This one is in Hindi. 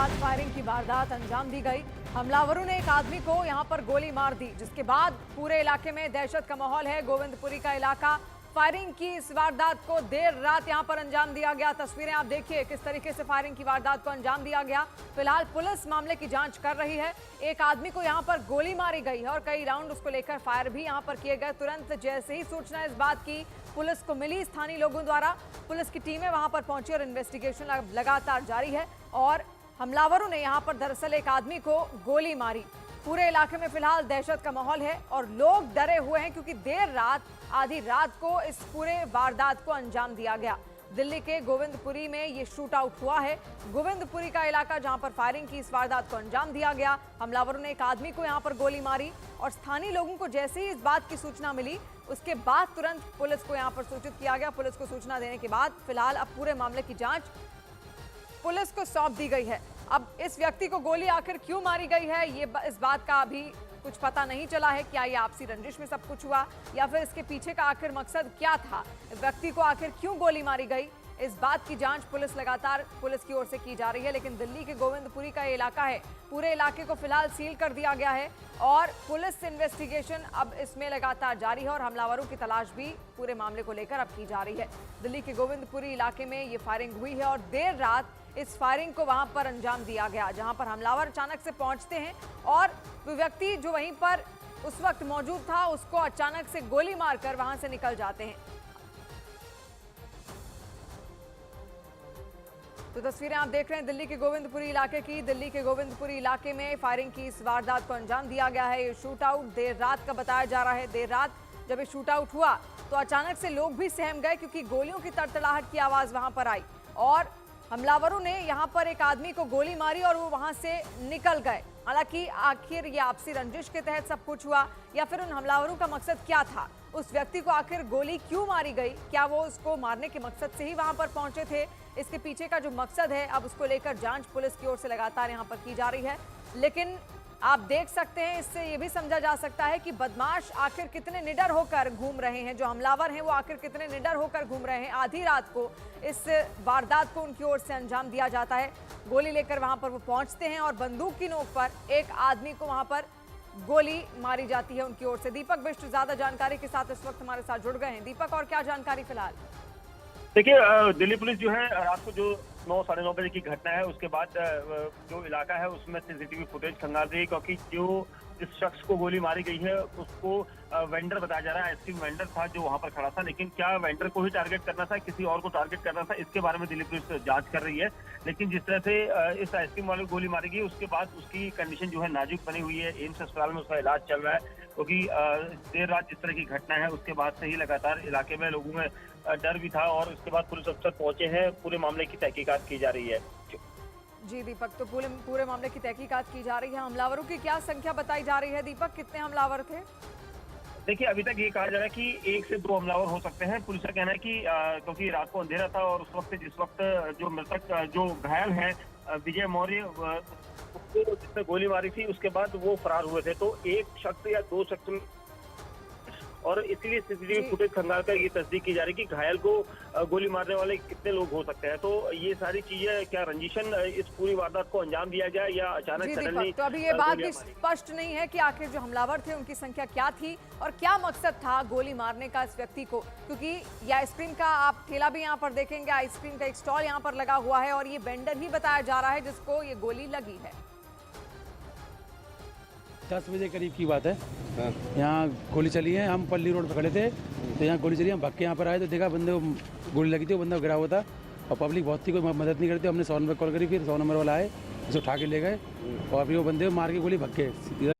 रात फायरिंग की वारदात अंजाम दी गई। हमलावरों ने एक आदमी को यहां पर गोली मार दी, जिसके बाद पूरे इलाके में दहशत का माहौल है। गोविंदपुरी का इलाका, फायरिंग की इस वारदात को देर रात यहां पर अंजाम दिया गया। तस्वीरें आप देखिए किस तरीके से फायरिंग की वारदात को अंजाम दिया गया। फिलहाल पुलिस मामले की जांच कर रही है। एक आदमी को यहां पर गोली मारी गई है और कई राउंड उसको लेकर फायर भी यहां पर किए गए। तुरंत जैसे ही सूचना इस बात की पुलिस को मिली, स्थानीय लोगों द्वारा पुलिस की टीमें वहां पर पहुंची और इन्वेस्टिगेशन लगातार जारी है। और हमलावरों ने यहां पर दरअसल एक आदमी को गोली मारी। पूरे इलाके में फिलहाल दहशत का माहौल है और लोग डरे हुए हैं, क्योंकि देर रात, आधी रात को इस पूरे वारदात को अंजाम दिया गया। दिल्ली के गोविंदपुरी में ये शूट आउट हुआ है। गोविंदपुरी का इलाका जहां पर फायरिंग की इस वारदात को अंजाम दिया गया। हमलावरों ने एक आदमी को यहां पर गोली मारी और स्थानीय लोगों को जैसे ही इस बात की सूचना मिली, उसके बाद तुरंत पुलिस को यहां पर सूचित किया गया। पुलिस को सूचना देने के बाद फिलहाल अब पूरे मामले की जांच पुलिस को सौंप दी गई है। अब इस व्यक्ति को गोली आखिर क्यों मारी गई है, इस बात का अभी कुछ पता नहीं चला है। क्या ये आपसी रंजिश में सब कुछ हुआ या फिर इसके पीछे का आखिर मकसद क्या था, व्यक्ति को आखिर क्यों गोली मारी गई, इस बात की जांच लगातार पुलिस की ओर से की जा रही है। लेकिन दिल्ली के गोविंदपुरी का इलाका है, पूरे इलाके को फिलहाल सील कर दिया गया है और पुलिस इन्वेस्टिगेशन अब इसमें लगातार जारी है और हमलावरों की तलाश भी पूरे मामले को लेकर अब की जा रही है। दिल्ली के गोविंदपुरी इलाके में ये फायरिंग हुई है और देर रात इस फायरिंग को वहां पर अंजाम दिया गया, जहां पर हमलावर अचानक से पहुंचते हैं और व्यक्ति जो वहीं पर उस वक्त मौजूद था, उसको अचानक से गोली मारकर वहां से निकल जाते हैं। तो तस्वीरें आप देख रहे हैं दिल्ली के गोविंदपुरी इलाके की। दिल्ली के गोविंदपुरी इलाके में फायरिंग की इस वारदात को अंजाम दिया गया है। ये शूट आउट देर रात का बताया जा रहा है। देर रात जब ये शूट आउट हुआ तो अचानक से लोग भी सहम गए, क्योंकि गोलियों की तड़तड़ाहट की आवाज वहां पर आई और हमलावरों ने यहां पर एक आदमी को गोली मारी और वो वहां से निकल गए। हालांकि आखिर ये आपसी रंजिश के तहत सब कुछ हुआ या फिर उन हमलावरों का मकसद क्या था, उस व्यक्ति को आखिर गोली क्यों मारी गई, क्या वो उसको मारने के मकसद से ही वहां पर पहुंचे थे, इसके पीछे का जो मकसद है अब उसको लेकर जांच पुलिस की ओर से लगातार यहां पर की जा रही है। लेकिन आप देख सकते हैं, इससे ये भी समझा जा सकता है कि बदमाश आखिर कितने निडर होकर घूम रहे हैं, जो हमलावर हैं वो आखिर कितने निडर होकर घूम रहे हैं। आधी रात को इस वारदात को उनकी ओर से अंजाम दिया जाता है। गोली लेकर वहां पर वो पहुंचते हैं और बंदूक की नोक पर एक आदमी को वहां पर गोली मारी जाती है उनकी ओर से। दीपक बिष्ट ज्यादा जानकारी के साथ इस वक्त हमारे साथ जुड़ गए हैं। दीपक, और क्या जानकारी फिलहाल? देखिए, दिल्ली पुलिस जो है रात को जो 9 साढ़े 9 बजे की घटना है, उसके बाद जो इलाका है उसमें सीसीटीवी फुटेज खंगाल रही है, क्योंकि जो जिस शख्स को गोली मारी गई है उसको वेंडर बताया जा रहा है। आइसक्रीम वेंडर था जो वहां पर खड़ा था, लेकिन क्या वेंडर को ही टारगेट करना था, किसी और को टारगेट करना था, इसके बारे में दिल्ली पुलिस जांच कर रही है। लेकिन जिस तरह से इस आइसक्रीम वाले को गोली मारी गई, उसके बाद उसकी कंडीशन जो है नाजुक बनी हुई है। एम्स अस्पताल में उसका इलाज चल रहा है, क्योंकि देर रात जिस तरह की घटना है उसके बाद से ही लगातार इलाके में लोगों में डर भी था और उसके बाद पुलिस अफसर पहुंचे हैं। पूरे मामले की तहकीकात की जा रही है। जी दीपक, तो पूरे मामले की तहकीकात की जा रही है। हमलावरों की क्या संख्या बताई जा रही है दीपक, कितने हमलावर थे? देखिए, अभी तक ये कहा जा रहा है कि 1 से 2 हमलावर हो सकते हैं। पुलिस का कहना है कि क्योंकि रात को अंधेरा था और उस वक्त जिस वक्त जो मृतक जो घायल है विजय मौर्य, उसको जिसने गोली मारी थी उसके बाद वो फरार हुए थे, तो 1 शख्स या 2 शख्स, और इसलिए सीसीटीवी फुटेज खंगाल कर ये तस्दीक की जा रही है कि घायल को गोली मारने वाले कितने लोग हो सकते हैं। तो ये सारी चीजें, क्या रंजिशन इस पूरी वारदात को अंजाम दिया गया या अचानक सडनली? तो अभी ये बात भी स्पष्ट नहीं है कि आखिर जो हमलावर थे उनकी संख्या क्या थी और क्या मकसद था गोली मारने का इस व्यक्ति को, क्योंकि ये आइसक्रीम का आप ठेला भी यहाँ पर देखेंगे, आइसक्रीम का एक स्टॉल यहाँ पर लगा हुआ है और ये वेंडर ही बताया जा रहा है जिसको ये गोली लगी है। 10 बजे करीब की बात है। यहाँ गोली चली है, हम पल्ली रोड पर खड़े थे तो यहाँ गोली चली, हम भाग के यहाँ पर आए तो देखा बंदे को गोली लगी थी, वो बंदा गिरा हुआ था और पब्लिक बहुत थी, कोई मदद नहीं करती। हमने 100 नंबर कॉल करी, फिर 100 नंबर वाला आए, उसे उठा के ले गए और फिर वो बंदे को मार के गोली भाग के